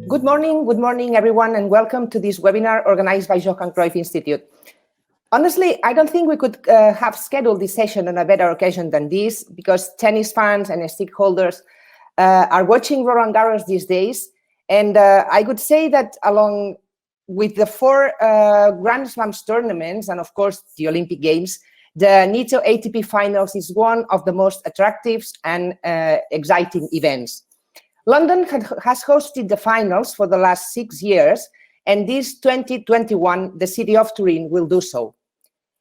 Good morning, everyone, and welcome to this webinar organized by Johan Cruyff Institute. Honestly, I don't think we could have scheduled this session on a better occasion than this, because tennis fans and stakeholders are watching Roland Garros these days. And I would say that along with the four Grand Slams tournaments and, of course, the Olympic Games, the Nitto ATP Finals is one of the most attractive and exciting events. London has hosted the finals for the last 6 years, and this 2021, the city of Turin will do so.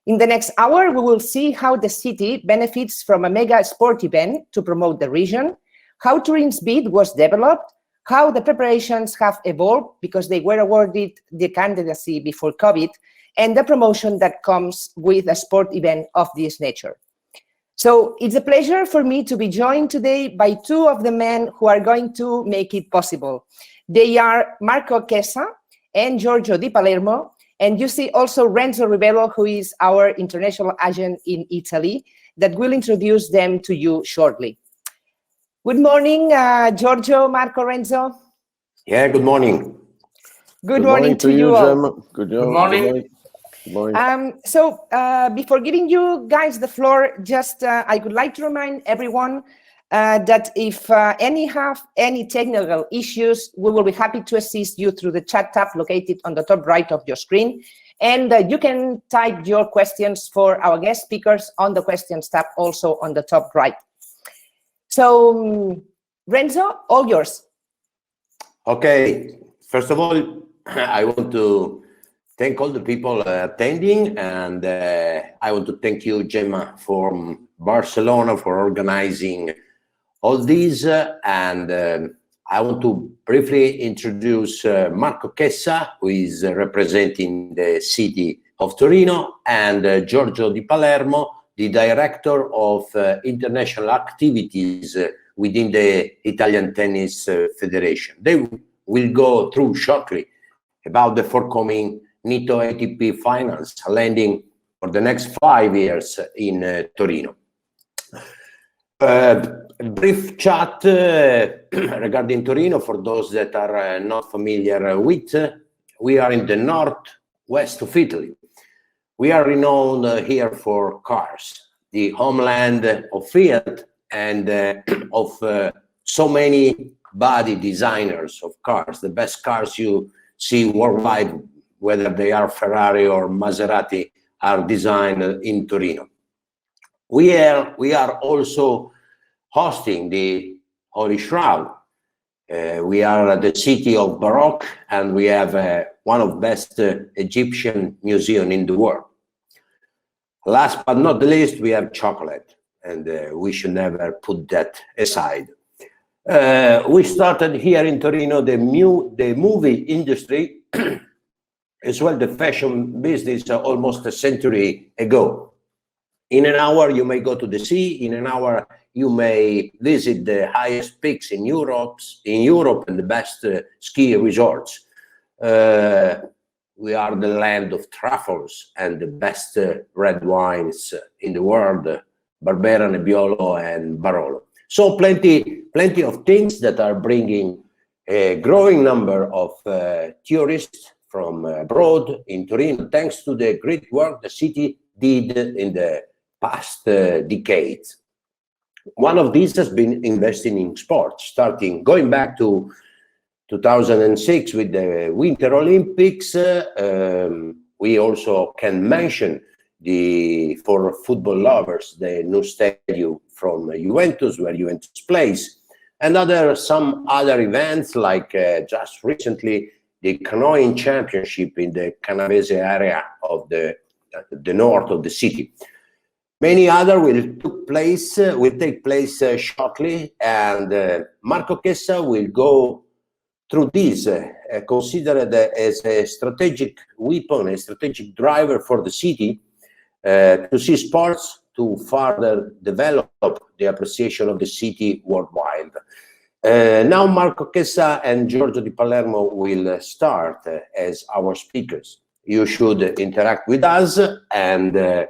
In the next hour, we will see how the city benefits from a mega sport event to promote the region, how Turin's bid was developed, how the preparations have evolved because they were awarded the candidacy before COVID, and the promotion that comes with a sport event of this nature. So it's a pleasure for me to be joined today by two of the men who are going to make it possible. They are Marco Chiesa and Giorgio Di Palermo, and you see also Renzo Ribello, who is our international agent in Italy, that will introduce them to you shortly. Good morning, Giorgio, Marco, Renzo. Yeah, good morning. Good morning to you all. Good morning. Before giving you guys the floor, just I would like to remind everyone that if any have any technical issues, we will be happy to assist you through the chat tab located on the top right of your screen. And you can type your questions for our guest speakers on the questions tab also on the top right. So, Renzo, all yours. Okay, first of all, I want to thank all the people attending, and I want to thank you, Gemma, from Barcelona for organizing all these. And I want to briefly introduce Marco Chiesa, who is representing the city of Torino, and Giorgio Di Palermo, the director of international activities within the Italian Tennis Federation. They will go through shortly about the forthcoming Nitto ATP Finals, landing for the next 5 years in Torino. A brief chat regarding Torino for those that are not familiar with. We are in the northwest of Italy. We are renowned here for cars, the homeland of Fiat and of so many body designers of cars. The best cars you see worldwide, whether they are Ferrari or Maserati, are designed in Torino. We are also hosting the Holy Shroud. We are the city of Baroque, and we have one of the best Egyptian museums in the world. Last but not the least, we have chocolate, and we should never put that aside. We started here in Torino the movie industry, as well the fashion business almost a century ago. In an hour, you may go to the sea. In an hour, you may visit the highest peaks in Europe and the best ski resorts. We are the land of truffles and the best red wines in the world, Barbera, Nebbiolo, and Barolo. So plenty of things that are bringing a growing number of tourists from abroad in Turin, thanks to the great work the city did in the past decades. One of these has been investing in sports, going back to 2006 with the Winter Olympics. We also can mention for football lovers, the new stadium from Juventus, where Juventus plays, and some other events like just recently the canoeing championship in the Canavese area of the north of the city. Many other will take place shortly, and Marco Chiesa will go through this, considered as a strategic weapon, a strategic driver for the city to see sports to further develop the appreciation of the city worldwide. Now Marco Chiesa and Giorgio Di Palermo will start as our speakers. You should interact with us, and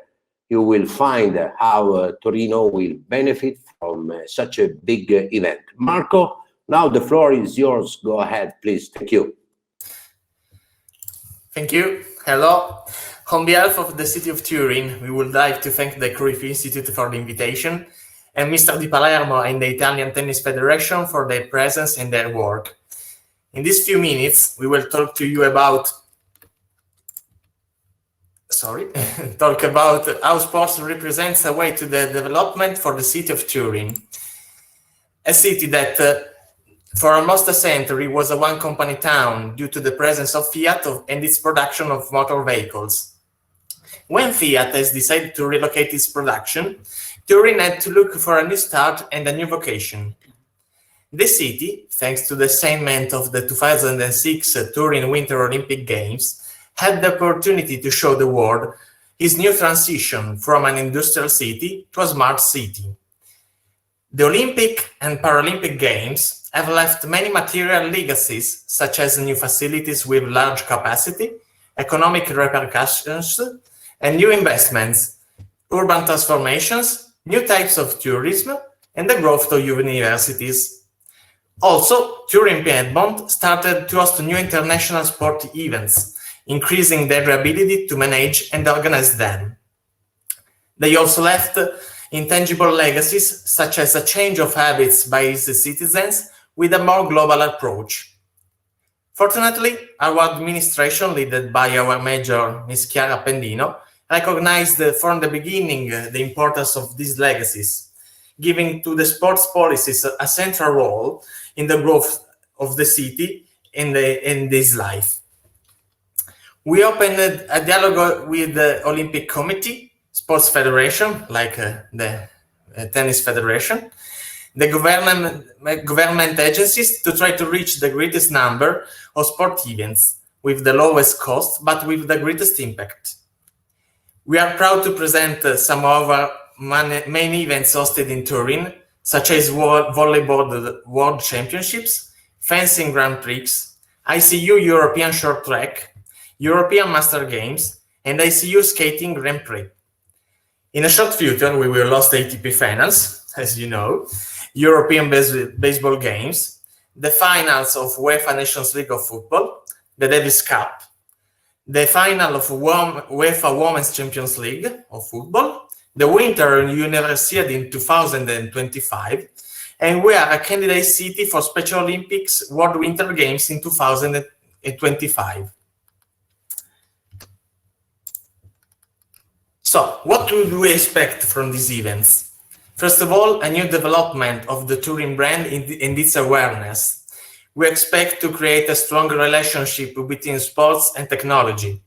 you will find how Torino will benefit from such a big event. Marco, Now the floor is yours. Go ahead, please. Thank you. Thank you. Hello. On behalf of the city of Turin, we would like to thank the Cruyff Institute for the invitation and Mr. Di Palermo and the Italian Tennis Federation for their presence and their work. In these few minutes, we will talk to you about how sports represents a way to the development for the city of Turin, a city that for almost a century was a one-company town due to the presence of Fiat and its production of motor vehicles. When Fiat has decided to relocate its production, Turin had to look for a new start and a new vocation. The city, thanks to the assignment of the 2006 Turin Winter Olympic Games, had the opportunity to show the world its new transition from an industrial city to a smart city. The Olympic and Paralympic Games have left many material legacies, such as new facilities with large capacity, economic repercussions, and new investments, urban transformations, new types of tourism, and the growth of universities. Also, Turin Piedmont started to host new international sport events, increasing their ability to manage and organize them. They also left intangible legacies, such as a change of habits by its citizens with a more global approach. Fortunately, our administration, led by our Mayor, Ms. Chiara Pendino, recognized from the beginning the importance of these legacies, giving to the sports policies a central role in the growth of the city in this life. We opened a dialogue with the Olympic Committee, Sports Federation, like the Tennis Federation, the government agencies to try to reach the greatest number of sport events with the lowest cost, but with the greatest impact. We are proud to present some of our main events hosted in Turin, such as Volleyball World Championships, Fencing Grand Prix, ICU European Short Track, European Master Games, and ICU Skating Grand Prix. In a short future, we will host ATP Finals, as you know, European Baseball Games, the finals of UEFA Nations League of Football, the Davis Cup, the final of UEFA Women's Champions League of Football, the Winter Universiade in 2025, and we are a candidate city for Special Olympics World Winter Games in 2025. So, what do we expect from these events? First of all, a new development of the Turin brand and its awareness. We expect to create a stronger relationship between sports and technology,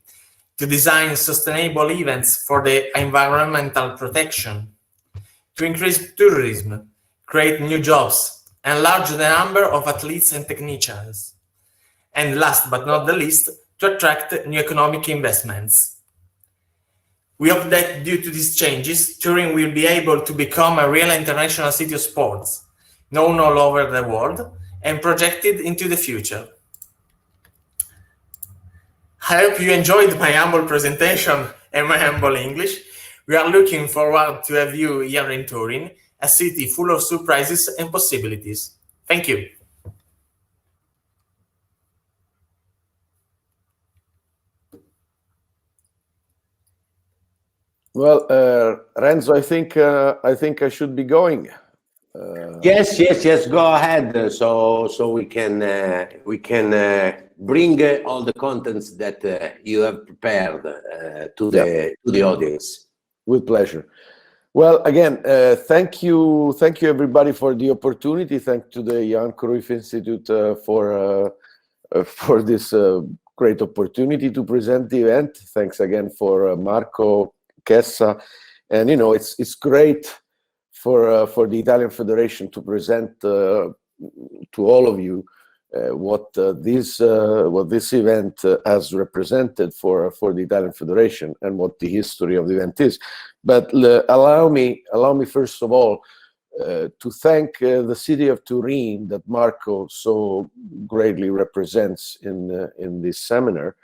to design sustainable events for the environmental protection, to increase tourism, create new jobs, enlarge the number of athletes and technicians, and last but not the least, to attract new economic investments. We hope that due to these changes, Turin will be able to become a real international city of sports, known all over the world and projected into the future. I hope you enjoyed my humble presentation and my humble English. We are looking forward to have you here in Turin, a city full of surprises and possibilities. Thank you. Well, Renzo, I think I should be going. Yes. Go ahead, so we can bring all the contents that you have prepared to the audience. With pleasure. Well, again, thank you everybody for the opportunity. Thank to the Johan Cruyff Institute for this great opportunity to present the event. Thanks again for Marco, Kessa, and it's great for the Italian Federation to present to all of you what this event has represented for the Italian Federation and what the history of the event is. But allow me first of all to thank the city of Turin that Marco so greatly represents in this seminar,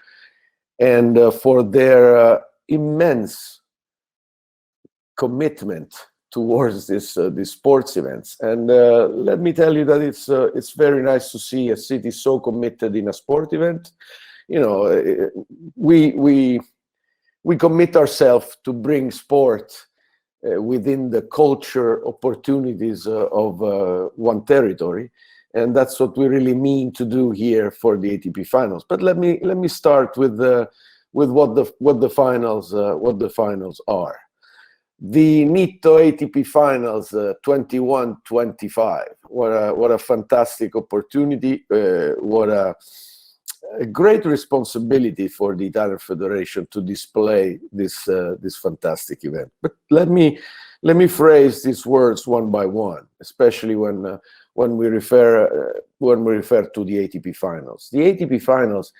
and for their immense commitment towards these sports events. And let me tell you that it's very nice to see a city so committed in a sport event. You know, we commit ourselves to bring sport within the culture opportunities of one territory, and that's what we really mean to do here for the ATP Finals. But let me start with what the finals are. The Nitto ATP Finals 21-25. What a fantastic opportunity! What a great responsibility for the Italian Federation to display this fantastic event. But let me phrase these words one by one, especially when we refer to the ATP Finals. The ATP Finals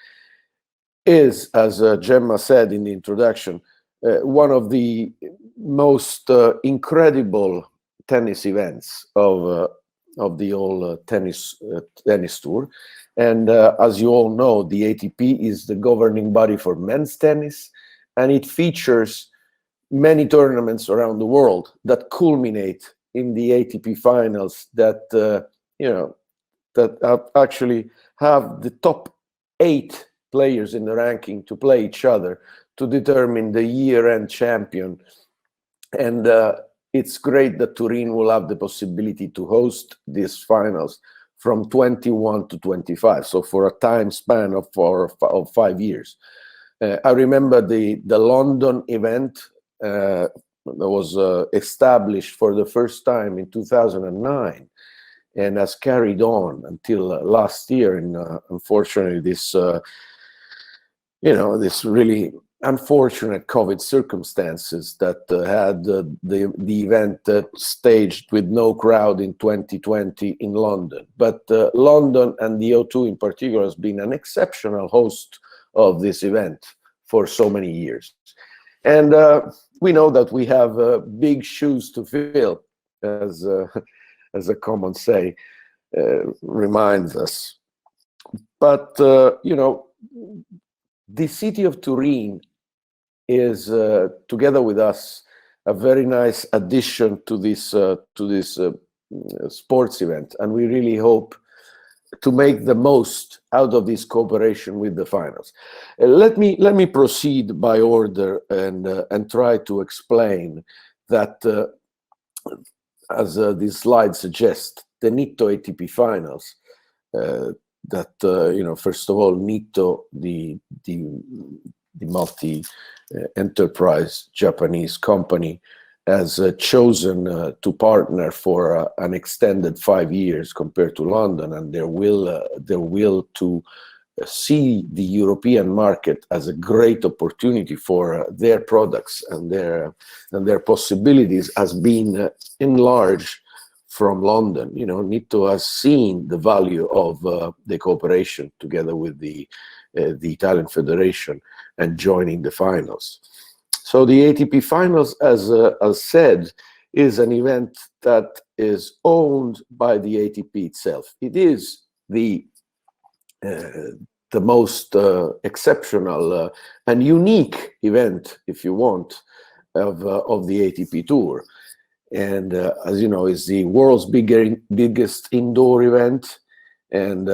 is, as Gemma said in the introduction, one of the most incredible tennis events of the whole tennis tour. And as you all know, the ATP is the governing body for men's tennis, and it features many tournaments around the world that culminate in the ATP Finals that actually have the top 8 players in the ranking to play each other to determine the year-end champion. And it's great that Turin will have the possibility to host these finals from 21 to 25, so for a time span of 5 years. I remember the London event that was established for the first time in 2009 and has carried on until last year. And unfortunately, this really unfortunate COVID circumstances that had the event staged with no crowd in 2020 in London. But London and the O2 in particular has been an exceptional host of this event for so many years. And we know that we have big shoes to fill, as a common say reminds us. But the city of Turin is, together with us, a very nice addition to this sports event, and we really hope to make the most out of this cooperation with the finals. Let me proceed by order and try to explain that, as this slide suggests, the Nitto ATP Finals. First of all, Nitto, the multi-enterprise Japanese company, has chosen to partner for an extended 5 years compared to London, and their will to see the European market as a great opportunity for their products and their possibilities has been enlarged from London. Nitto has seen the value of the cooperation together with the Italian Federation and joining the finals. So the ATP Finals, as said, is an event that is owned by the ATP itself. It is the most exceptional and unique event, if you want, of the ATP Tour. And as you know, it's the world's biggest indoor event, and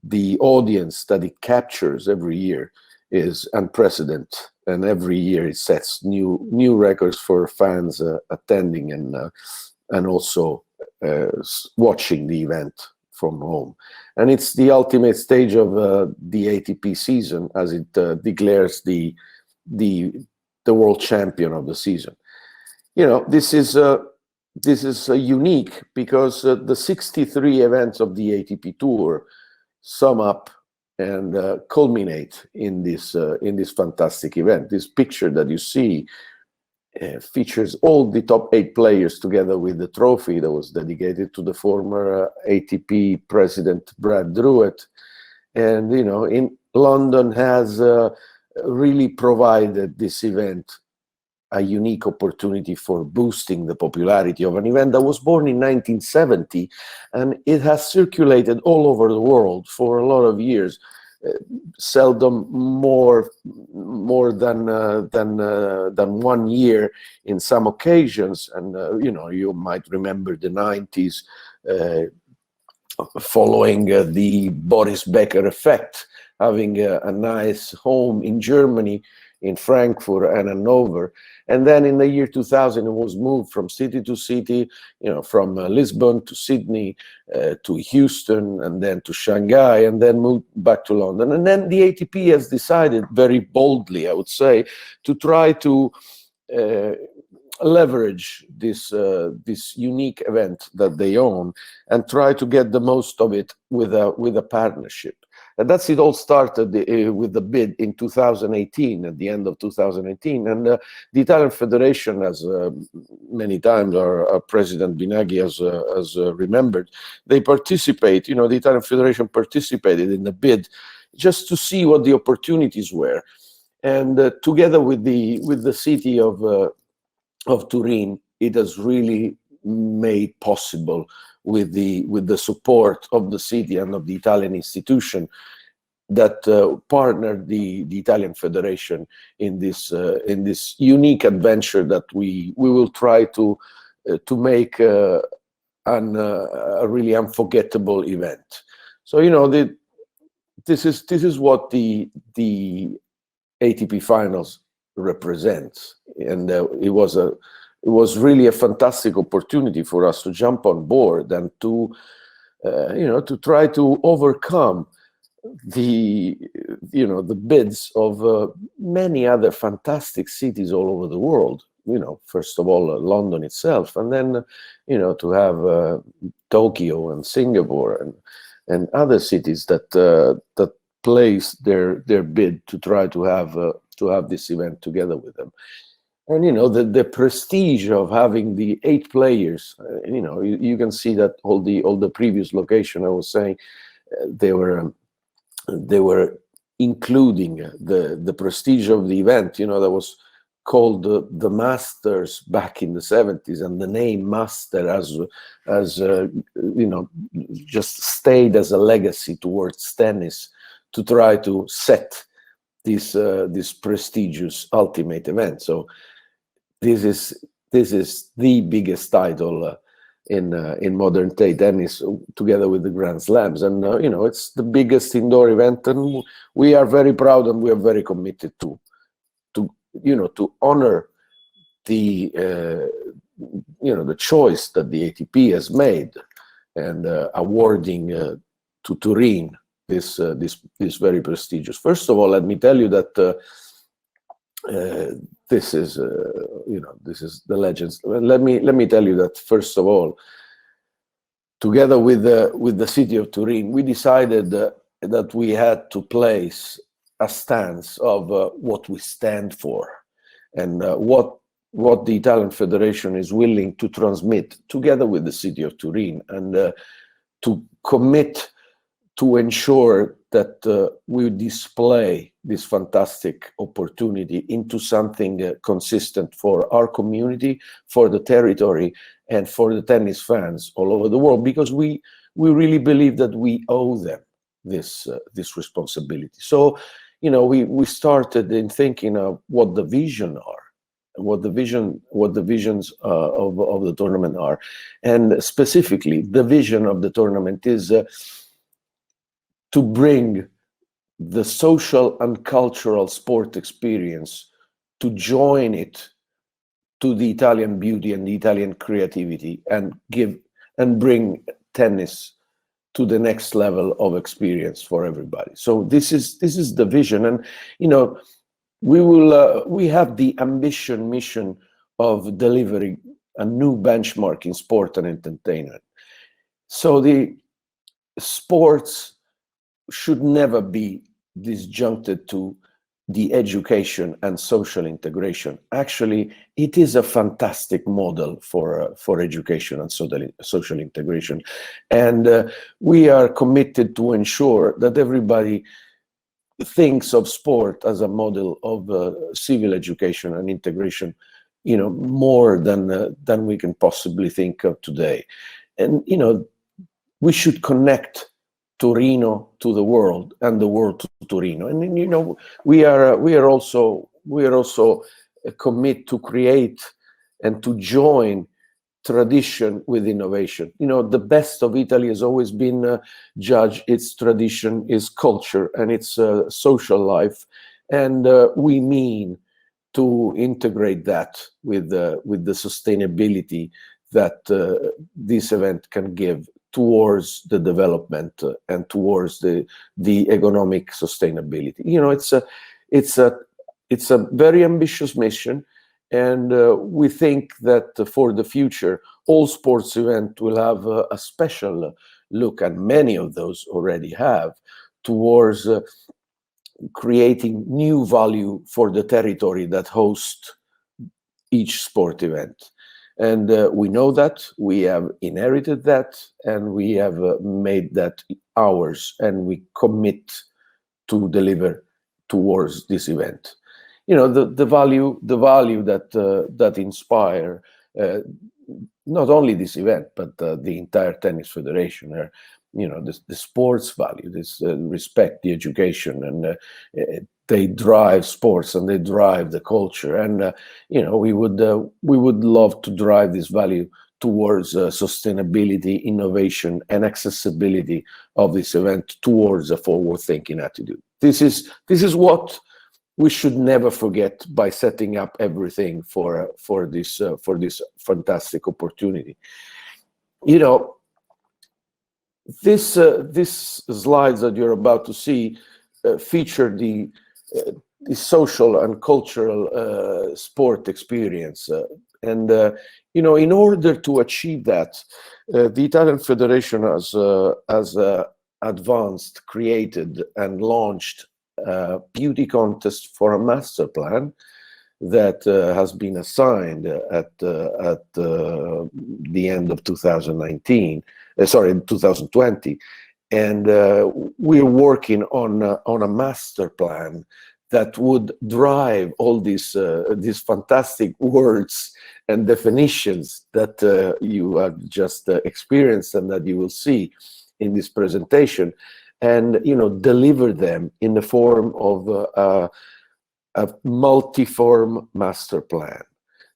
the audience that it captures every year is unprecedented. And every year it sets new records for fans attending and also watching the event from home. And it's the ultimate stage of the ATP season, as it declares the world champion of the season. This is unique because the 63 events of the ATP Tour sum up and culminate in this fantastic event. This picture that you see features all the top 8 players together with the trophy that was dedicated to the former ATP president Brad Druitt. And in London has really provided this event a unique opportunity for boosting the popularity of an event that was born in 1970, and it has circulated all over the world for a lot of years, seldom more than 1 year in some occasions. And you know, you might remember the 90s, following the Boris Becker effect, having a nice home in Germany, in Frankfurt and Hanover. And then in the year 2000, it was moved from city to city, you know, from Lisbon to Sydney, to Houston, and then to Shanghai, and then moved back to London. And then the ATP has decided very boldly, I would say, to try to leverage this unique event that they own and try to get the most of it with a partnership. And that's it. All started with the bid in 2018, at the end of 2018. And the Italian Federation, as many times our President Binaghi has remembered, they participate, you know, the Italian Federation participated in the bid just to see what the opportunities were. And together with the city of Turin, it has really made possible, with the support of the city and of the Italian institution, that partnered the Italian Federation in this unique adventure that we will try to make a really unforgettable event. So, you know, this is what the ATP Finals represents, and it was really a fantastic opportunity for us to jump on board and to to try to overcome the bids of many other fantastic cities all over the world. You know, first of all, London itself, and then to have Tokyo and Singapore and other cities that placed their bid to try to have this event together with them. And the prestige of having the 8 players, you can see that all the previous location I was saying, they were including the prestige of the event. That was called the Masters back in the 70s, and the name Master as just stayed as a legacy towards tennis to try to set this prestigious ultimate event. So this is the biggest title in modern day tennis, together with the Grand Slams, and it's the biggest indoor event, and we are very proud and we are very committed to honor the the choice that the ATP has made, and awarding to Turin this very prestigious. First of all, let me tell you that this is the legends. Let me tell you that, first of all, together with the city of Turin, we decided that we had to place a stance of what we stand for, and what the Italian Federation is willing to transmit together with the city of Turin, and to commit to ensure that we display this fantastic opportunity into something consistent for our community, for the territory, and for the tennis fans all over the world, because we really believe that we owe them this responsibility. So, we started in thinking of what the vision are, what the visions of the tournament are, and specifically the vision of the tournament is to bring the social and cultural sport experience, to join it to the Italian beauty and the Italian creativity, and bring tennis to the next level of experience for everybody. So this is the vision, and we have the mission of delivering a new benchmark in sport and entertainment. So the sports should never be disjuncted to the education and social integration. Actually, it is a fantastic model for education and social integration, and we are committed to ensure that everybody thinks of sport as a model of civil education and integration, more than we can possibly think of today. And we should connect Torino to the world and the world to Torino. And you know, we are also commit to create and to join tradition with innovation. You know, the best of Italy has always been judged its tradition, its culture, and its social life, and we mean to integrate that with the sustainability that this event can give towards the development and towards the economic sustainability. You know, it's a very ambitious mission, and we think that for the future, all sports events will have a special look, and many of those already have, towards creating new value for the territory that hosts each sport event. And we know that, we have inherited that, and we have made that ours, and we commit to deliver towards this event. You know, the value that inspire not only this event, but the entire tennis federation. You know, the sports value, this respect, the education, and they drive sports and they drive the culture. And you know, we would love to drive this value towards sustainability, innovation, and accessibility of this event towards a forward-thinking attitude. This is what we should never forget by setting up everything for this fantastic opportunity. You know, this slides that you're about to see feature the social and cultural sport experience, and you know, in order to achieve that, the Italian Federation has advanced, created, and launched a beauty contest for a master plan that has been assigned at the end of 2019. Sorry, 2020, and we're working on a master plan that would drive all these fantastic words and definitions that you have just experienced and that you will see in this presentation, and you know, deliver them in the form of a multi-form master plan.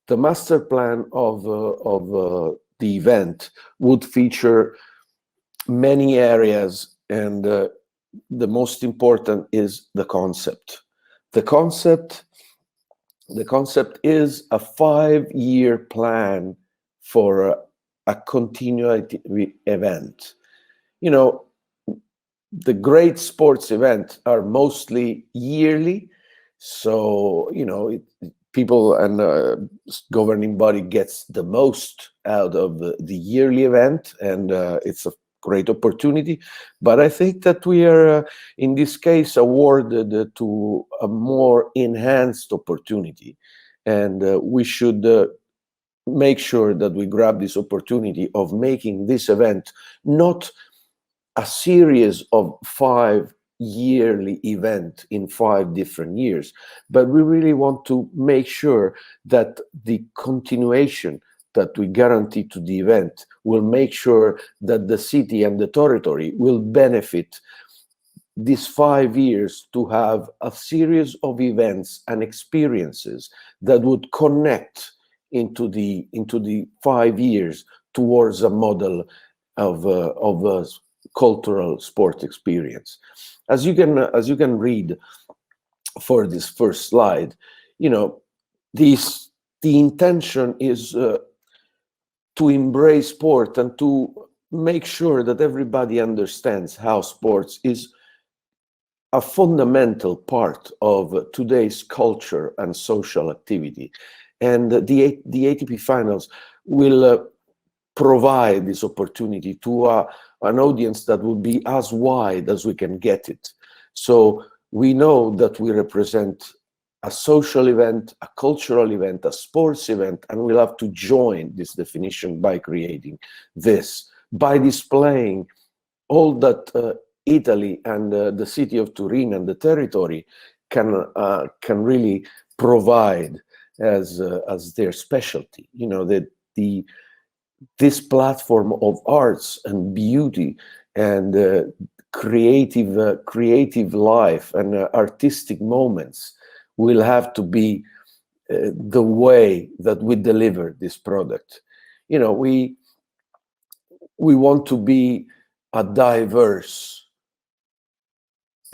The master plan of the event would feature many areas, and the most important is the concept. The concept is a 5-year plan for a continuity event. You know, the great sports events are mostly yearly, so you know, people and governing body gets the most out of the yearly event, and it's a great opportunity. But I think that we are in this case awarded to a more enhanced opportunity, and we should make sure that we grab this opportunity of making this event not a series of 5 yearly event in 5 different years, but we really want to make sure that the continuation that we guarantee to the event will make sure that the city and the territory will benefit these 5 years to have a series of events and experiences that would connect into the 5 years towards a model of a cultural sport experience. As you can read for this first slide, you know, the intention is to embrace sport and to make sure that everybody understands how sports is a fundamental part of today's culture and social activity. And the ATP Finals will provide this opportunity to an audience that will be as wide as we can get it. So we know that we represent a social event, a cultural event, a sports event, and we'll have to join this definition by creating this, by displaying all that Italy and the city of Turin and the territory can really provide as their specialty. You know, that this platform of arts and beauty and creative life and artistic moments will have to be the way that we deliver this product. You know, we want to be a diverse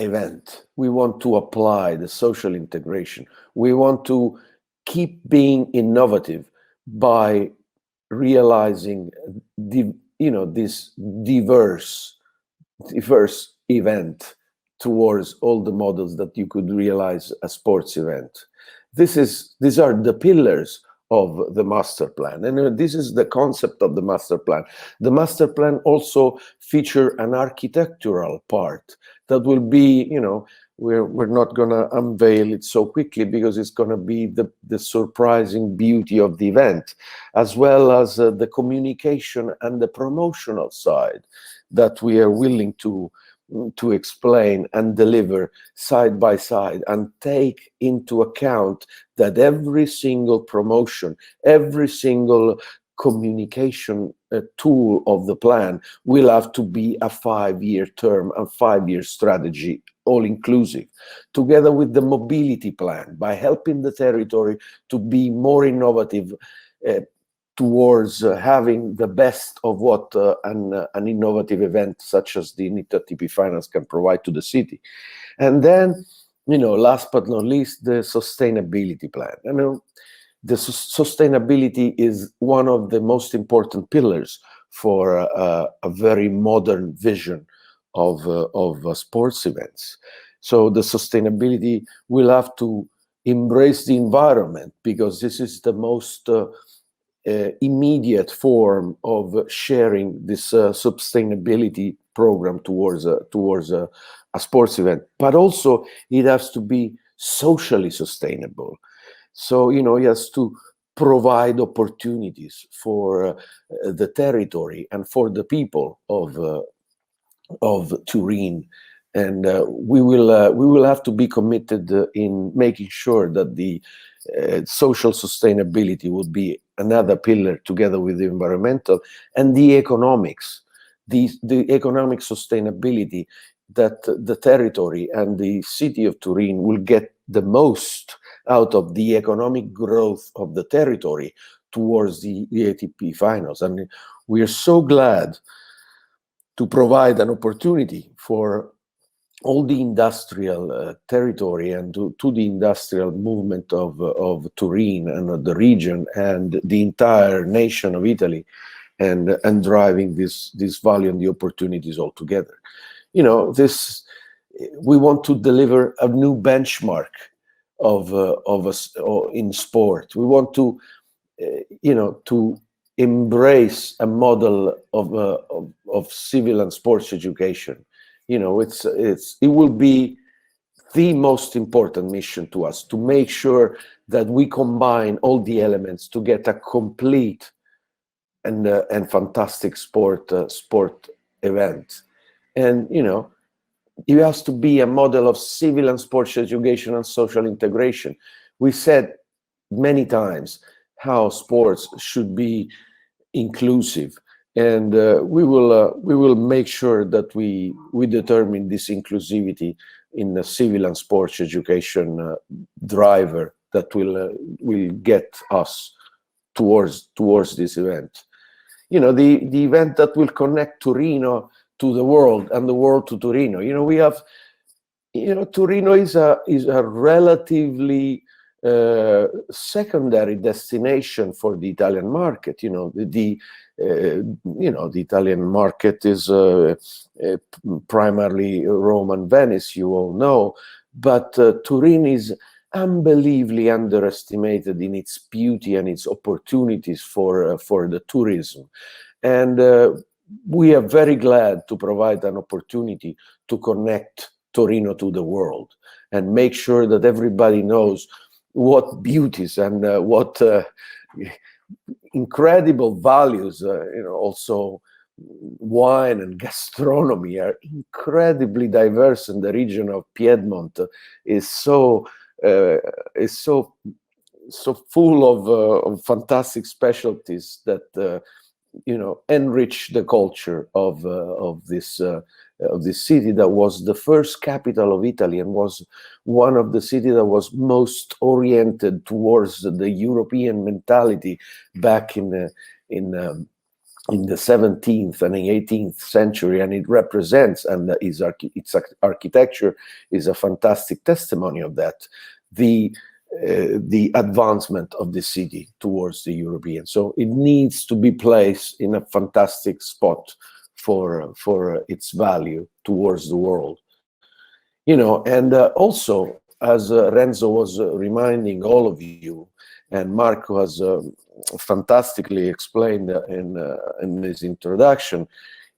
event. We want to apply the social integration. We want to keep being innovative by realizing this diverse event towards all the models that you could realize a sports event. These are the pillars of the master plan, and this is the concept of the master plan. The master plan also feature an architectural part that will be, you know, we're not going to unveil it so quickly because it's going to be the surprising beauty of the event, as well as the communication and the promotional side that we are willing to explain and deliver side by side, and take into account that every single promotion, every single communication tool of the plan will have to be a 5-year term, a 5-year strategy, all inclusive, together with the mobility plan, by helping the territory to be more innovative towards having the best of what an innovative event such as the Nitto ATP Finals can provide to the city. And then, you know, last but not least, the sustainability plan. I mean, the sustainability is one of the most important pillars for a very modern vision of sports events. So the sustainability will have to embrace the environment, because this is the most immediate form of sharing this sustainability program towards a sports event. But also it has to be socially sustainable. So, you know, it has to provide opportunities for the territory and for the people of Turin. And we will have to be committed in making sure that the social sustainability would be another pillar, together with the environmental and the economics, the economic sustainability, that the territory and the city of Turin will get the most out of the economic growth of the territory towards the ATP finals. And we are so glad to provide an opportunity for all the industrial territory and to the industrial movement of Turin and of the region and the entire nation of Italy, and driving this value and the opportunities all together. You know, we want to deliver a new benchmark in sport. We want to to embrace a model of civil and sports education. You know, it will be the most important mission to us, to make sure that we combine all the elements to get a complete and fantastic sport event. And, you know, it has to be a model of civil and sports education and social integration. We said many times how sports should be inclusive, and we will make sure that we determine this inclusivity in the civil and sports education driver that will get us towards this event. You know, the event that will connect Torino to the world and the world to Torino. You know, we have, you know, Torino is a relatively secondary destination for the Italian market. You know, the Italian market is primarily Rome and Venice, you all know, but Turin is unbelievably underestimated in its beauty and its opportunities for the tourism. And we are very glad to provide an opportunity to connect Torino to the world and make sure that everybody knows what beauties and what incredible values, you know, also wine and gastronomy are incredibly diverse, and the region of Piemonte is so full of fantastic specialties that enrich the culture of this city that was the first capital of Italy and was one of the cities that was most oriented towards the European mentality back in the 17th and the 18th century, and it represents, and its architecture is a fantastic testimony of that, the advancement of the city towards the European. So it needs to be placed in a fantastic spot for its value towards the world. And also, as Renzo was reminding all of you, and Marco has fantastically explained in his introduction,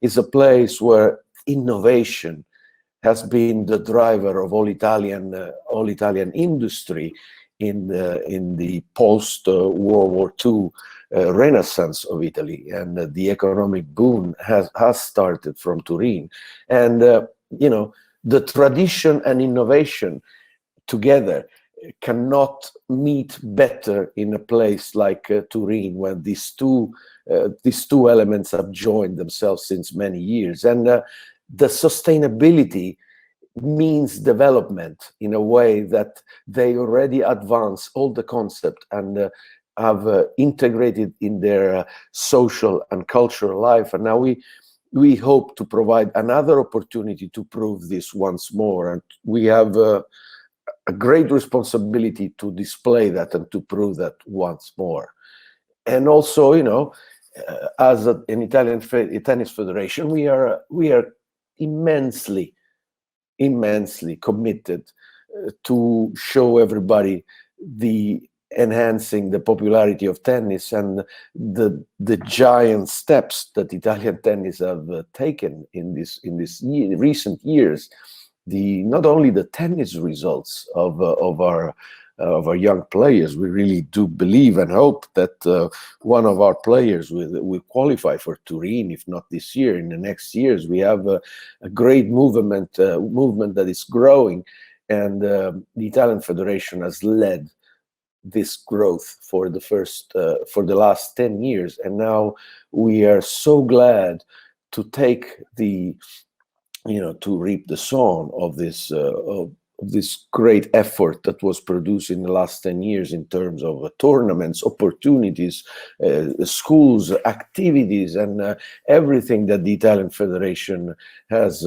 is a place where innovation has been the driver of all Italian industry in the post World War II renaissance of Italy, and the economic boom has started from Turin. And the tradition and innovation together cannot meet better in a place like Turin, where these two elements have joined themselves since many years. And the sustainability means development in a way that they already advance all the concept and have integrated in their social and cultural life. And now we hope to provide another opportunity to prove this once more. And we have a great responsibility to display that and to prove that once more. And also, as an Italian tennis federation, we are immensely committed to show everybody the enhancing the popularity of tennis and the giant steps that Italian tennis have taken in recent years. Not only the tennis results of our young players, we really do believe and hope that one of our players will qualify for Turin, if not this year, in the next years. We have a great movement that is growing, and the Italian Federation has led this growth for the last 10 years, and now we are so glad to take to reap the song of this great effort that was produced in the last 10 years in terms of tournaments, opportunities, schools, activities, and everything that the Italian Federation has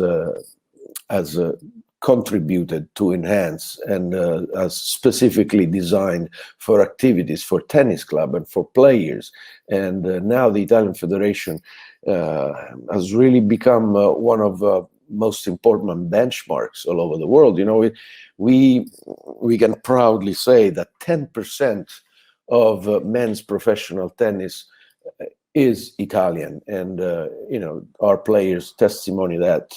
contributed to enhance and has specifically designed for activities for tennis club and for players. And now the Italian Federation has really become one of most important benchmarks all over the world. We can proudly say that 10% of men's professional tennis is Italian, and our players testimony that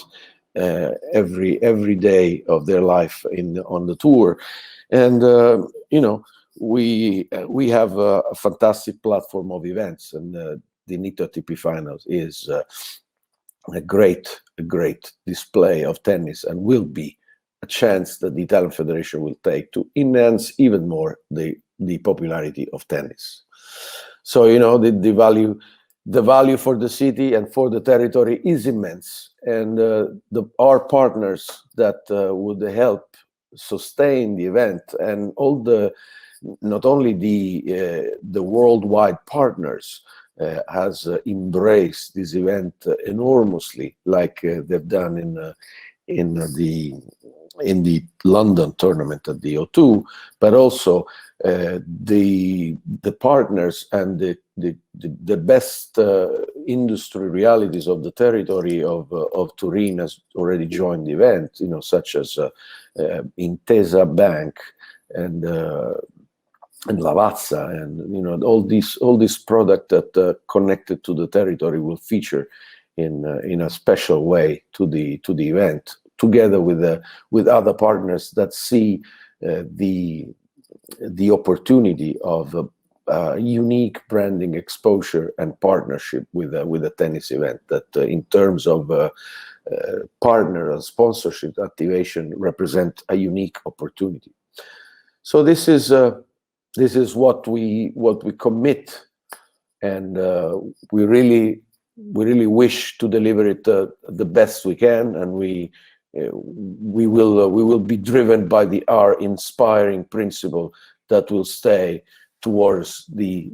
every day of their life on the tour. And we have a fantastic platform of events, and the Nitto ATP Finals is a great display of tennis, and will be a chance that the Italian Federation will take to enhance even more the popularity of tennis. So the value for the city and for the territory is immense, and our partners that would help sustain the event, and not only the worldwide partners has embraced this event enormously, like they've done in the London tournament at the O2, but also the partners and the best industry realities of the territory of Turin has already joined the event, such as Intesa Bank and Lavazza, and all these products that connected to the territory will feature in a special way to the event, together with other partners that see the opportunity of unique branding exposure and partnership with a tennis event that, in terms of partner and sponsorship activation, represent a unique opportunity. So this is what we commit and we really wish to deliver it the best we can, and we will be driven by our inspiring principle that will stay towards the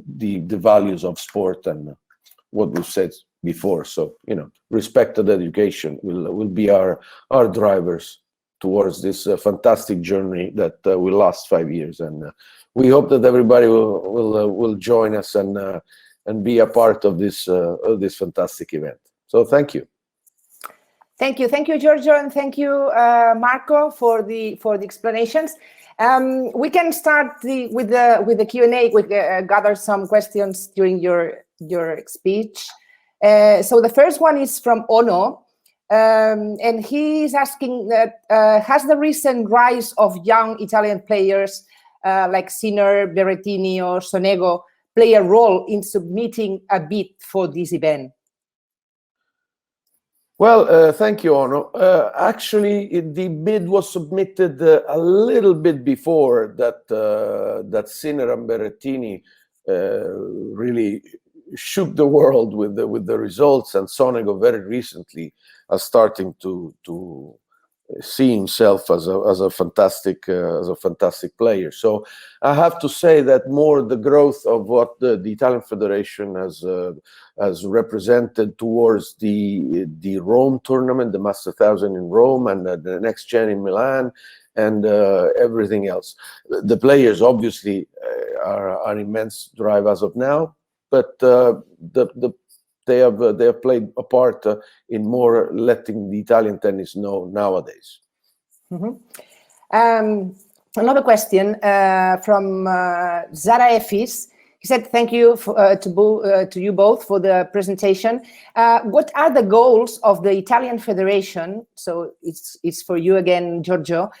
values of sport and what we've said before. So, respected education will be our drivers towards this fantastic journey that will last 5 years, and we hope that everybody will join us and be a part of this fantastic event. So thank you. Thank you, Giorgio, and thank you, Marco, for the explanations. We can start with the Q&A. We gathered some questions during your speech. So the first one is from Ono, and he's asking that has the recent rise of young Italian players like Sinner, Berrettini, or Sonego play a role in submitting a bid for this event? Well, thank you, Ono. Actually, the bid was submitted a little bit before that Sinner and Berrettini really shook the world with the results, and Sonego very recently are starting to see himself as a fantastic player. So I have to say that more the growth of what the Italian Federation has represented towards the Rome tournament, the Master 1000 in Rome, and the Next Gen in Milan, and everything else. The players obviously are immense drive as of now, but they have played a part in more letting the Italian tennis know nowadays. Mm-hmm. Another question from Zara Efis. He said, "Thank you to you both for the presentation. What are the goals of the Italian Federation?" So it's for you again, Giorgio.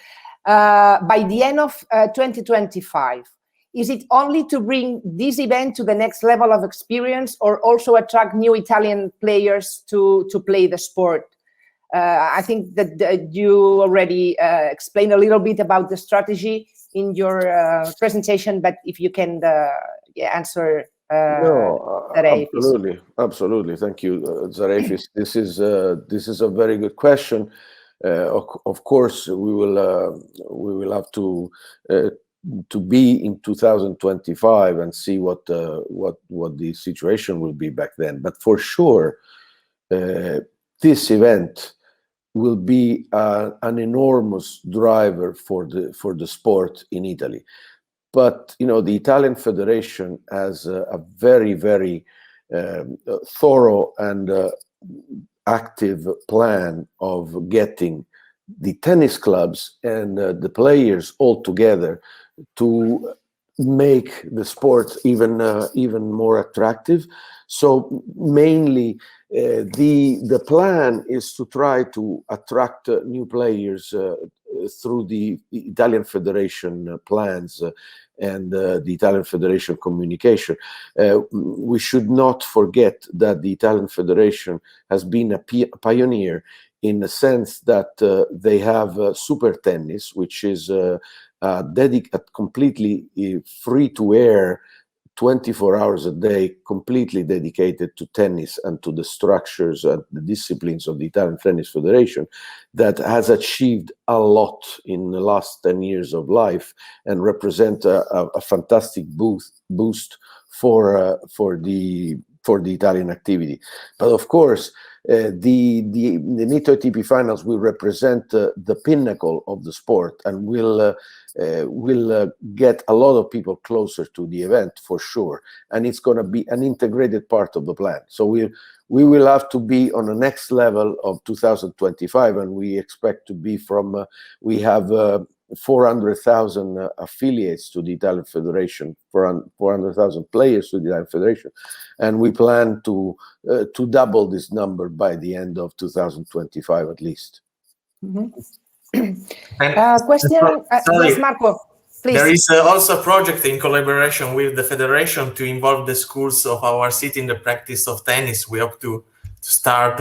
By the end of 2025. Is it only to bring this event to the next level of experience, or also attract new Italian players to play the sport? I think that you already explained a little bit about the strategy in your presentation, but if you can answer. No, absolutely. Thank you, Zarefis. This is a very good question. Of course, we will have to be in 2025 and see what the situation will be back then. But for sure, this event will be an enormous driver for the sport in Italy. But the Italian Federation has a very, very thorough and active plan of getting the tennis clubs and the players all together to make the sport even more attractive. So mainly the plan is to try to attract new players through the Italian Federation plans and the Italian Federation communication. We should not forget that the Italian Federation has been a pioneer in the sense that they have Super Tennis, which is completely free-to-air, 24 hours a day, completely dedicated to tennis and to the structures and the disciplines of the Italian Tennis Federation, that has achieved a lot in the last 10 years of life and represent a fantastic boost for the Italian activity. But of course, the Nitto ATP Finals will represent the pinnacle of the sport and will get a lot of people closer to the event for sure, and it's going to be an integrated part of the plan. So we will have to be on the next level of 2025, and we expect to be from we have 400,000 affiliates to the Italian Federation, 400,000 players to the Italian Federation, and we plan to double this number by the end of 2025 at least. Mm-hmm. Question, yes, Marco, please. There is also a project in collaboration with the Federation to involve the schools of our city in the practice of tennis. We hope to start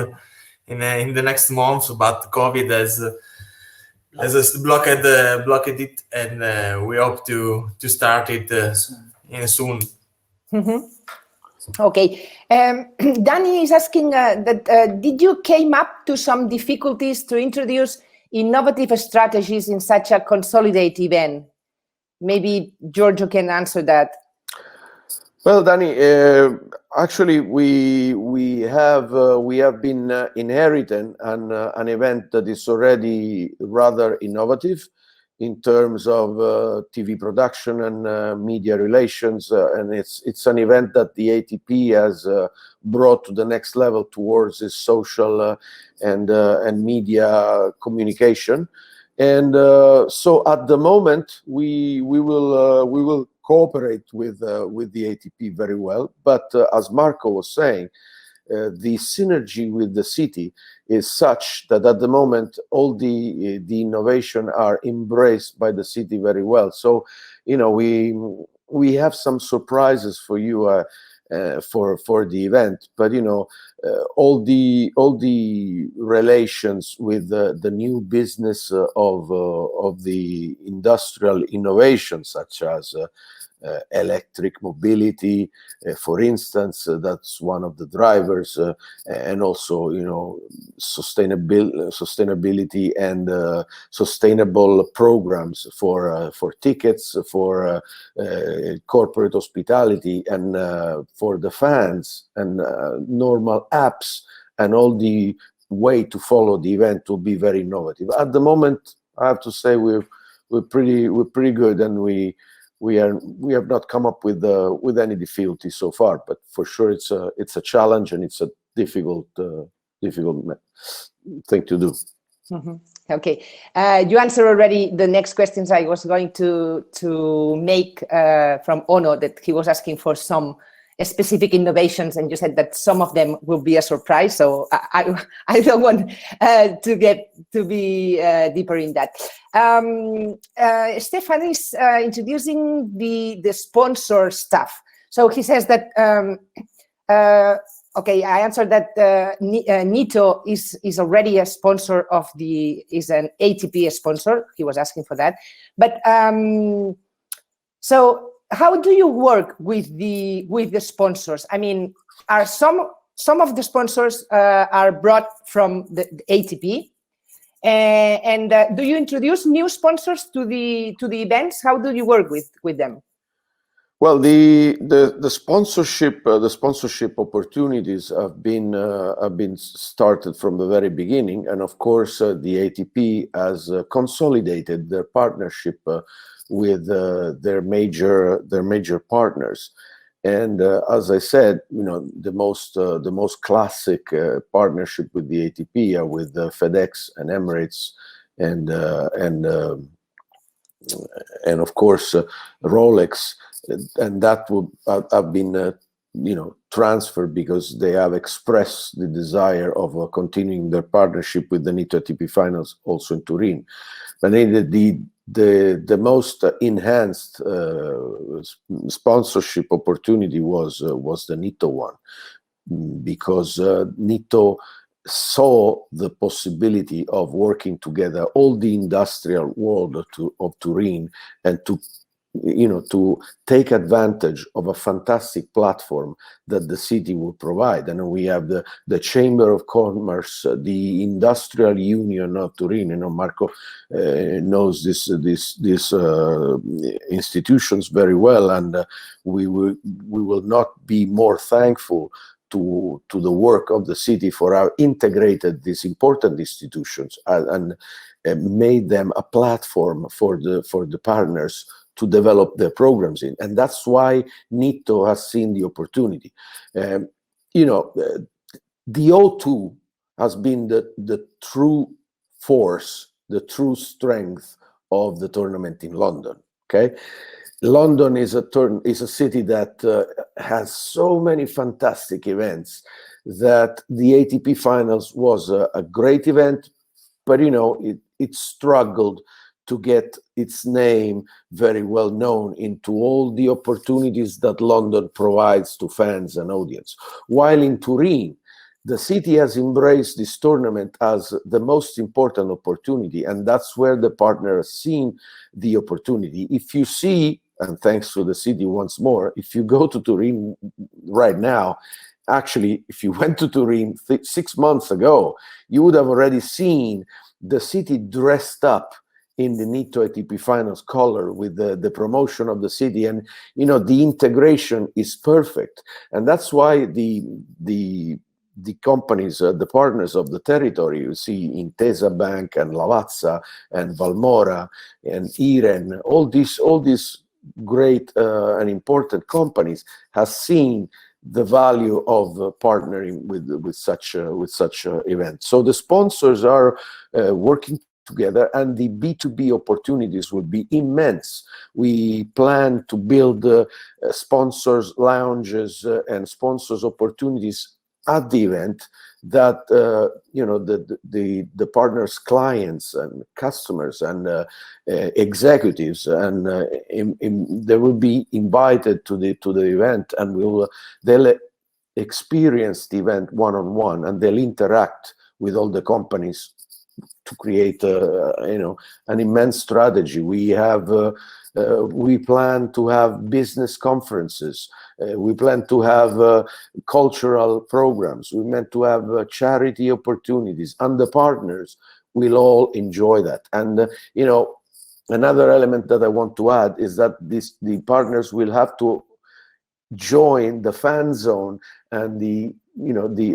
in the next months, but COVID has blocked it, and we hope to start it soon. Mm-hmm. Okay. Danny is asking did you came up to some difficulties to introduce innovative strategies in such a consolidated event? Maybe Giorgio can answer that. Well, Danny, actually, we have been inheriting an event that is already rather innovative in terms of TV production and media relations, and it's an event that the ATP has brought to the next level towards its social and media communication. And so at the moment we will cooperate with the ATP very well, but as Marco was saying, the synergy with the city is such that at the moment all the innovation are embraced by the city very well. So, you know, we have some surprises for you for the event, but you know, all the relations with the new business of the industrial innovations, such as electric mobility, for instance, that's one of the drivers, and also, you know, sustainability and sustainable programs for tickets, for corporate hospitality, and for the fans, and normal apps, and all the way to follow the event will be very innovative. At the moment, I have to say we're pretty good, and we have not come up with any difficulty so far, but for sure it's a challenge, and it's a difficult thing to do. Mm-hmm. Okay, you answered already the next questions I was going to make from Ono, that he was asking for some specific innovations, and you said that some of them will be a surprise. So I don't want to be deeper in that. Stefan is introducing the sponsor stuff. So he says that okay, I answered that Nitto is already a sponsor of is an ATP sponsor. He was asking for that, but so how do you work with the sponsors? I mean, are some of the sponsors are brought from the ATP, and do you introduce new sponsors to the events? How do you work with them? Well, the sponsorship opportunities have been started from the very beginning, and of course the ATP has consolidated their partnership with their major partners. And as I said, you know, the most classic partnership with the ATP are with FedEx and Emirates, and of course Rolex, and that would have been you know, transferred because they have expressed the desire of continuing their partnership with the Nitto ATP Finals also in Turin. But the most enhanced sponsorship opportunity was the Nitto one, because Nitto saw the possibility of working together all the industrial world of Turin, and to, you know, to take advantage of a fantastic platform that the city will provide. And we have the Chamber of Commerce, the Industrial Union of Turin. You know, Marco knows these institutions very well, and we will not be more thankful to the work of the city for our integrated these important institutions and made them a platform for the partners to develop their programs in. And that's why Nitto has seen the opportunity. You know, the O2 has been the true force, the true strength of the tournament in London. Okay, London is a city that has so many fantastic events that the ATP Finals was a great event, but you know, it struggled to get its name very well known into all the opportunities that London provides to fans and audience. While in Turin, the city has embraced this tournament as the most important opportunity, and that's where the partner has seen the opportunity. If you see and thanks to the city once more, if you go to Turin right now, actually, if you went to Turin 6 months ago, you would have already seen the city dressed up in the Nitto ATP Finals color with the promotion of the city, and the integration is perfect, and that's why the companies, the partners of the territory, you see Intesa Bank and Lavazza and Valmora and Iren, all these great and important companies has seen the value of partnering with such events. So the sponsors are working together, and the B2B opportunities will be immense. We plan to build sponsors lounges and sponsors opportunities at the event that the partners, clients and customers and executives and they will be invited to the event, and they'll experience the event one-on-one, and they'll interact with all the companies to create an immense strategy. We plan to have business conferences. We plan to have cultural programs. We meant to have charity opportunities, and the partners will all enjoy that. And another element that I want to add is that the partners will have to join the fan zone and the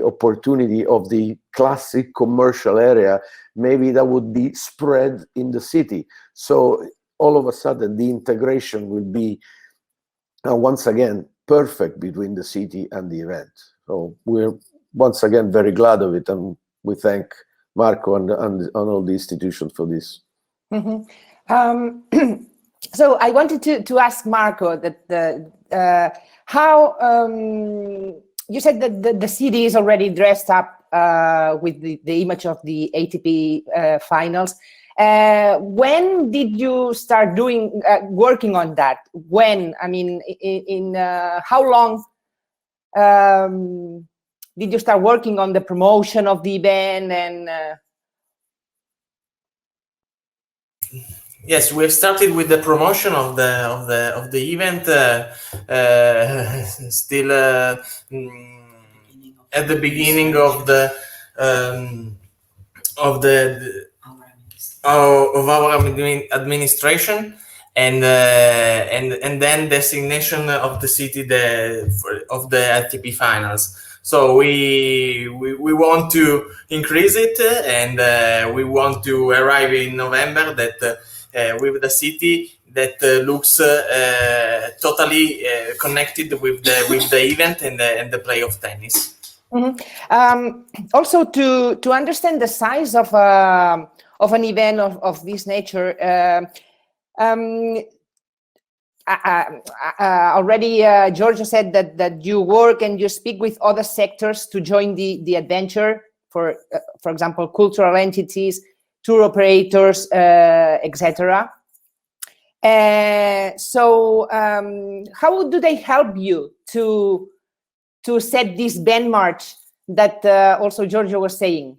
opportunity of the classic commercial area. Maybe that would be spread in the city. So all of a sudden, the integration will be once again perfect between the city and the event. So we're once again very glad of it, and we thank Marco and all the institutions for this. Mm-hmm. So I wanted to ask Marco that how you said that the city is already dressed up with the image of the ATP finals. When did you start working on that? When? I mean, in how long did you start working on the promotion of the event? And yes, we have started with the promotion of the event still at the beginning of our administration, and then designation of the city of the ATP finals. So we want to increase it, and we want to arrive in November that with the city that looks totally connected with the event and the play of tennis. Mm-hmm. Also, to understand the size of an event of this nature, already Giorgio said that you work and you speak with other sectors to join the adventure. For example, cultural entities, tour operators, etc. So how do they help you to set this benchmark that also Giorgio was saying?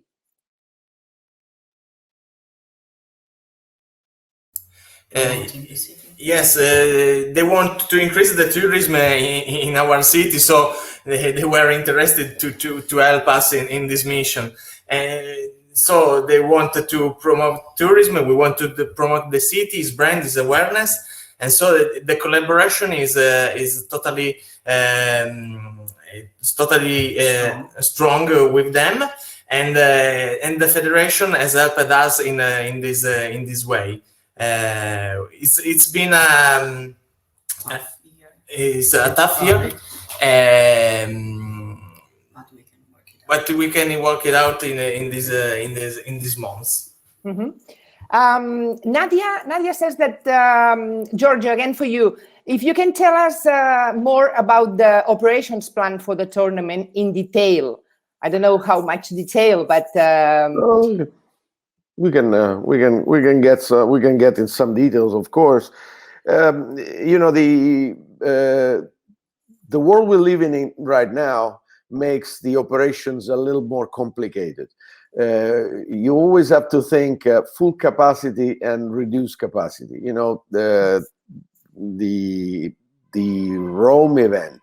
Yes, they want to increase the tourism in our city, so they were interested to help us in this mission. So they wanted to promote tourism. We want to promote the city's brand, its awareness, and so the collaboration is totally strong with them, and the federation has helped us in this way. It's been a tough year, but we can work it out in these months. Mm-hmm. Nadia says that Giorgio, again for you, if you can tell us more about the operations plan for the tournament in detail. I don't know how much detail, but we can get in some details, of course. The world we're living in right now makes the operations a little more complicated. You always have to think full capacity and reduced capacity. the Rome event,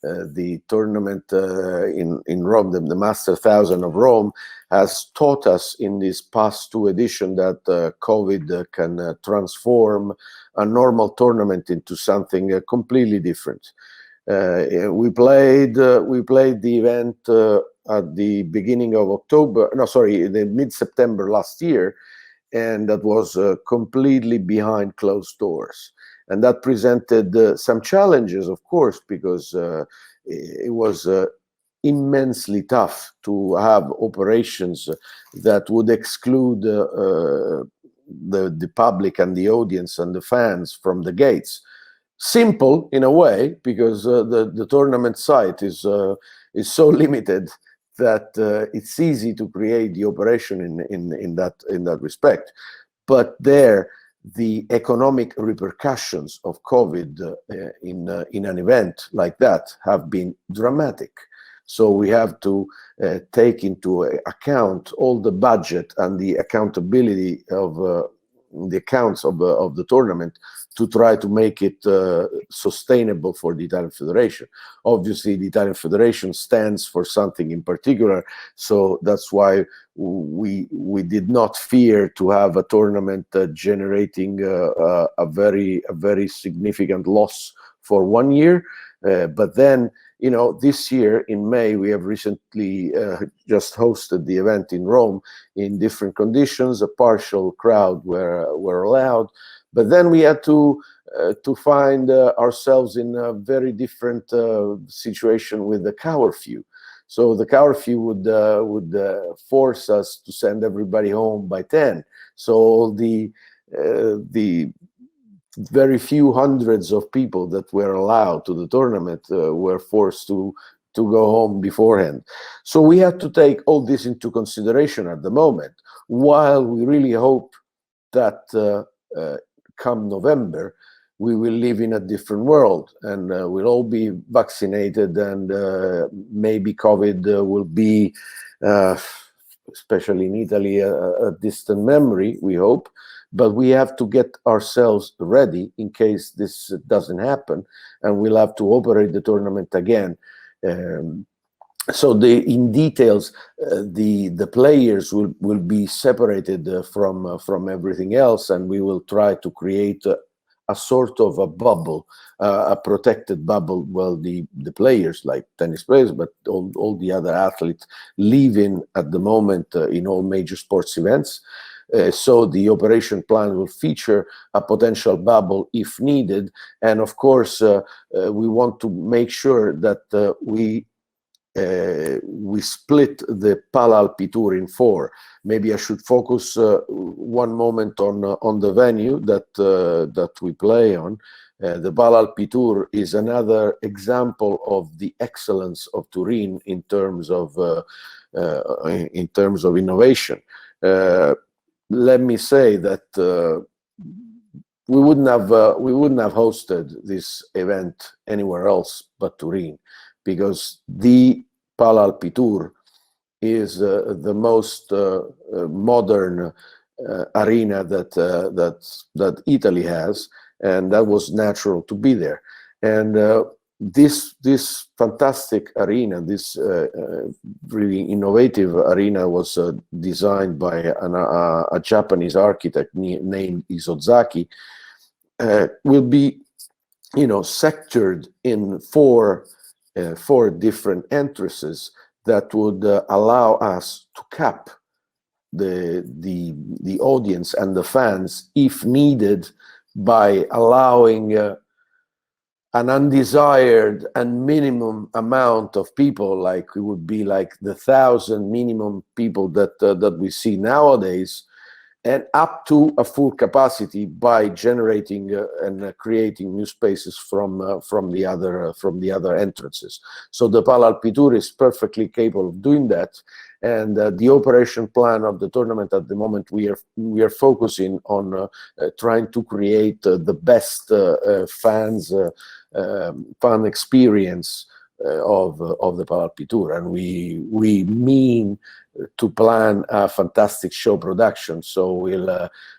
the tournament in Rome, the Master 1000 of Rome, has taught us in these past two editions that COVID can transform a normal tournament into something completely different. We played the event at the beginning of October, no, sorry, in the mid-September last year, and that was completely behind closed doors. And that presented some challenges, of course, because it was immensely tough to have operations that would exclude the public and the audience and the fans from the gates. Simple in a way, because the tournament site is so limited that it's easy to create the operation in that respect. But there, the economic repercussions of COVID in an event like that have been dramatic. So we have to take into account all the budget and the accountability of the accounts of the tournament to try to make it sustainable for the Italian Federation. Obviously, the Italian Federation stands for something in particular, so that's why we did not fear to have a tournament generating a very significant loss for 1 year. But then, you know, this year in May, we have recently just hosted the event in Rome in different conditions. A partial crowd were allowed, but then we had to find ourselves in a very different situation with the curfew. So the curfew would force us to send everybody home by 10. So the very few hundreds of people that were allowed to the tournament were forced to go home beforehand. So we had to take all this into consideration at the moment, while we really hope that come November, we will live in a different world and we'll all be vaccinated, and maybe COVID will be, especially in Italy, a distant memory, we hope. But we have to get ourselves ready in case this doesn't happen, and we'll have to operate the tournament again. So in details, the players will be separated from everything else, and we will try to create a sort of a bubble, a protected bubble. Well, the players, like tennis players, but all the other athletes live in at the moment in all major sports events. So the operation plan will feature a potential bubble if needed. And of course, we want to make sure that we split the Alpitour in 4. Maybe I should focus one moment on the venue that we play on. The Alpitour is another example of the excellence of Turin in terms of innovation. Let me say that we wouldn't have hosted this event anywhere else but Turin, because the Alpitour is the most modern arena that Italy has, and that was natural to be there. And this fantastic arena, this really innovative arena, was designed by a Japanese architect named Isozaki. Will be, you know, sectored in four different entrances that would allow us to cap the audience and the fans if needed, by allowing an undesired and minimum amount of people, like it would be like the 1,000 minimum people that we see nowadays, and up to a full capacity by generating and creating new spaces from the other entrances. So the Alpitour is perfectly capable of doing that, and the operation plan of the tournament at the moment, we are focusing on trying to create the best fan experience of the Alpitour, and we mean plan a fantastic show production. So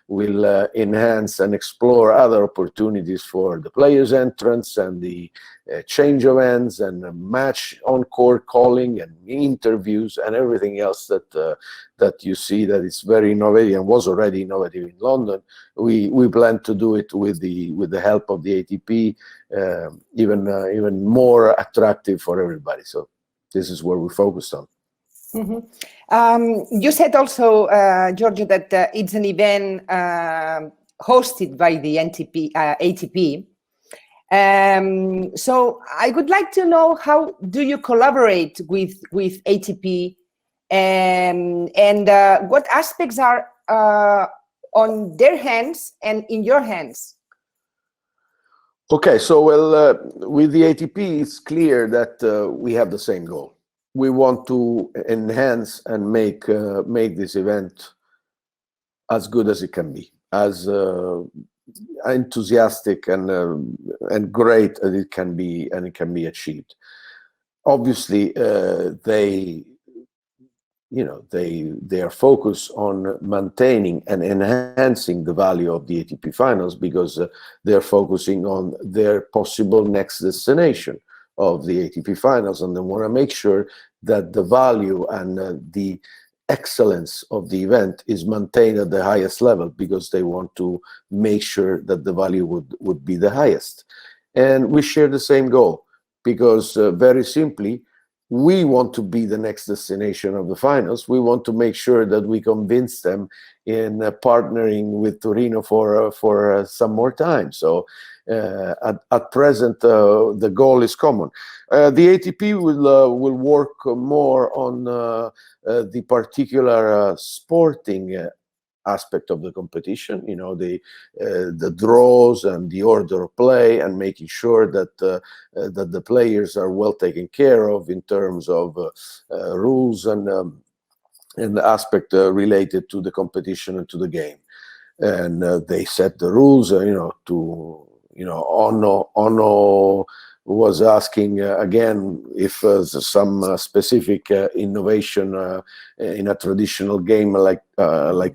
we'll enhance and explore other opportunities for the players' entrance and the change of ends and match on-court calling and interviews and everything else that you see that is very innovative and was already innovative in London. We plan to do it with the help of the ATP, even more attractive for everybody. So this is where we focused on. You said also, Giorgio, that it's an event hosted by the ATP. So I would like to know, how do you collaborate with ATP, and what aspects are on their hands and in your hands? Okay, so with the ATP, it's clear that we have the same goal. We want to enhance and make this event as good as it can be, as enthusiastic and great as it can be, and it can be achieved. Obviously, they are focused on maintaining and enhancing the value of the ATP Finals, because they're focusing on their possible next destination of the ATP Finals, and they want to make sure that the value and the excellence of the event is maintained at the highest level, because they want to make sure that the value would be the highest. And we share the same goal, because very simply, we want to be the next destination of the finals. We want to make sure that we convince them in partnering with Torino for some more time. So at present, the goal is common. The ATP will work more on the particular sporting aspect of the competition, the draws and the order of play, and making sure that the players are well taken care of in terms of rules and the aspect related to the competition and to the game. And they set the rules, Ono was asking again if some specific innovation in a traditional game like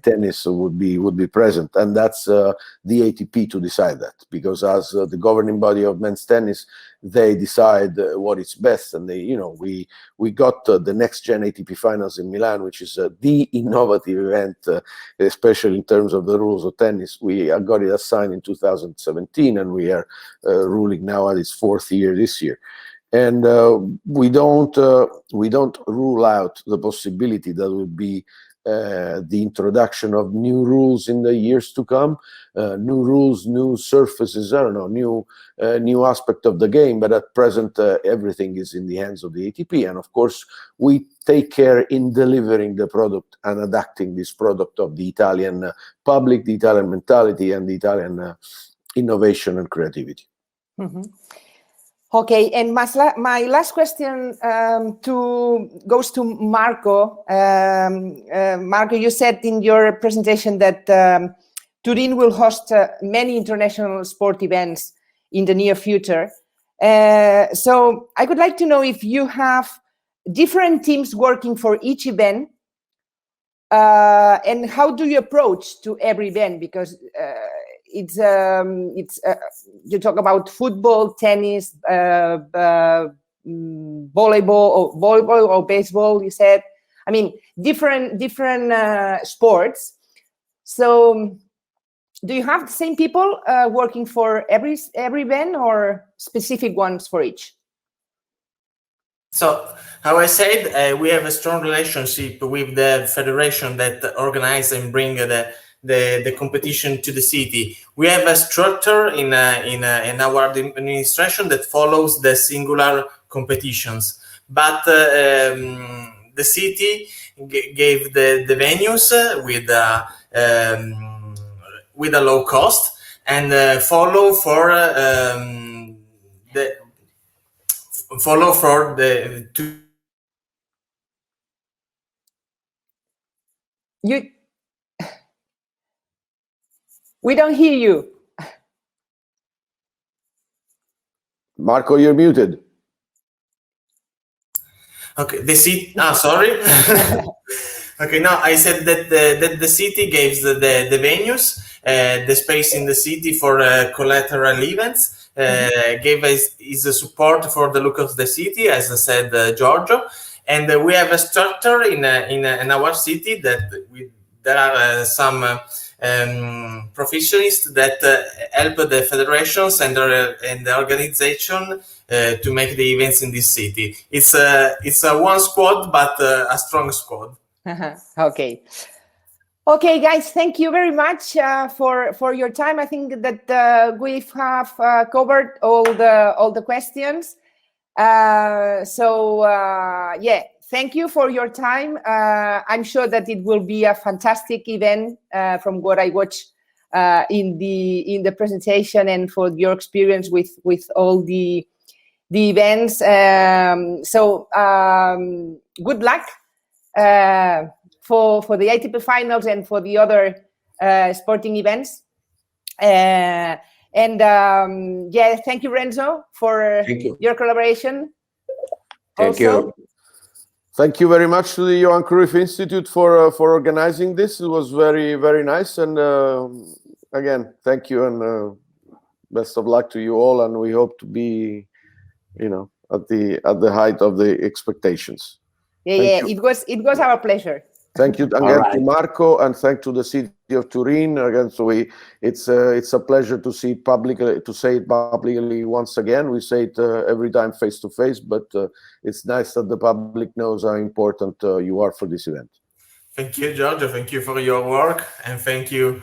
tennis would be present, and that's the ATP to decide that, because as the governing body of men's tennis, they decide what is best. And we got the next gen ATP Finals in Milan, which is the innovative event, especially in terms of the rules of tennis. We got it assigned in 2017, and we are ruling now at its fourth year this year. And we don't rule out the possibility that would be the introduction of new rules in the years to come, new rules, new surfaces, I don't know, new aspect of the game. But at present, everything is in the hands of the ATP. And of course, we take care in delivering the product and adapting this product of the Italian public, the Italian mentality, and the Italian innovation and creativity. Mm-hmm. Okay, and my last question goes to Marco. Marco, you said in your presentation that Turin will host many international sport events in the near future. So I would like to know if you have different teams working for each event, and how do you approach to every event? Because it's you talk about football, tennis, volleyball or baseball. You said, I mean, different sports. So, do you have the same people working for every event, or specific ones for each? So, how I said, we have a strong relationship with the federation that organize and bring the competition to the city. We have a structure in our administration that follows the singular competitions, but the city gave the venues with a low cost, and follow for the We don't hear you. Marco, you're muted. Okay, the city. Sorry. Okay, now I said that the city gives the venues, the space in the city for collateral events, gave us is a support for the look of the city, as I said, Giorgio, and we have a structure in our city that there are some professionists that help the federations and the organization to make the events in this city. It's a one squad, but a strong squad. Okay. Okay, guys, thank you very much for your time. I think that we have covered all the questions. Yeah, thank you for your time. I'm sure that it will be a fantastic event from what I watched in the presentation and for your experience with all the events. Good luck for the ATP finals and for the other sporting events. Yeah, thank you, Renzo, for your collaboration. Thank you. Thank you very much to the Johan Cruyff Institute for organizing this. It was very, very nice. And again, thank you and best of luck to you all. And we hope to be, at the height of the expectations. Yeah, it was our pleasure. Thank you again to Marco, and thank to the city of Turin again. So it's a pleasure to say it publicly once again. We say it every time face to face, but it's nice that the public knows how important you are for this event. Thank you, Giorgio. Thank you for your work, and thank you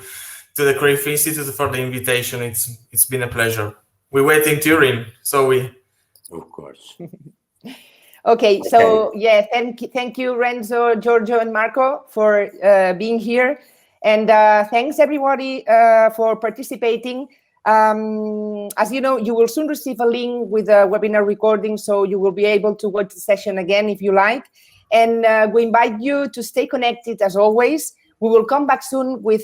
to the Cruyff Institute for the invitation. It's been a pleasure. We wait in Turin, so we. Of course. Okay, so yeah, thank you, Renzo, Giorgio, and Marco for being here, and thanks everybody for participating. As you know, you will soon receive a link with a webinar recording, so you will be able to watch the session again if you like. And we invite you to stay connected as always. We will come back soon with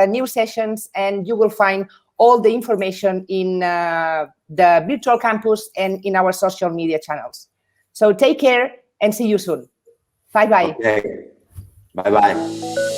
new sessions, and you will find all the information in the virtual campus and in our social media channels. So take care and see you soon. Bye-bye. Okay. Bye-bye.